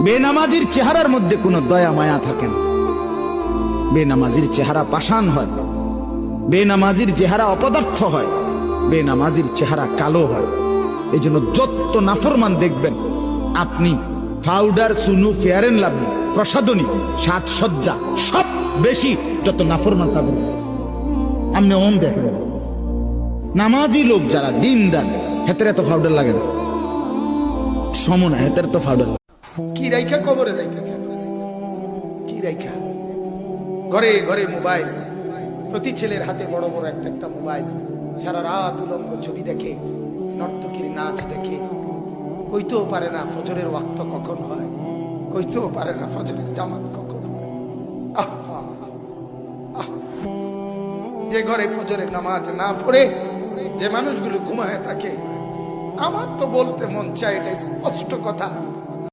বেনামাজির চেহারার মধ্যে কোনো দয়া মায়া থাকে না। বেনামাজির চেহারা পাষাণ হয়, বেনামাজির চেহারা অপদার্থ হয়, বেনামাজির চেহারা কালো হয়। এই জন্য যত নাফরমান দেখবেন আপনি, পাউডার, সুনু, ফেয়ার এন্ড লাভলি, প্রসাধনী, সাজসজ্জা সব বেশি যত নাফরমান তাদের কাছে। আপনি ওম দেখেন নামাজি লোক যারা দিনদার, হেতের এত পাউডার লাগে না, সমনা হেতের তো পাউডার। কি রাইখা কবরে যাইতেছে, কি রাইখা ঘরে ঘরে মোবাইল, প্রতি ছেলের হাতে বড় বড় একটা একটা মোবাইল, সারা রাত উলঙ্গ ছবি দেখে, নর্তকীর নাচ দেখে, কইতেও পারে না ফজরের ওয়াক্ত কখন হয়, কইতেও পারে না ফজরের জামাত কখন হয়। আহা, আহ, যে ঘরে ফজরের নামাজ না পড়ে যে মানুষগুলো ঘুমায় থাকে, আমার তো বলতে মন চায়, এটা স্পষ্ট কথা,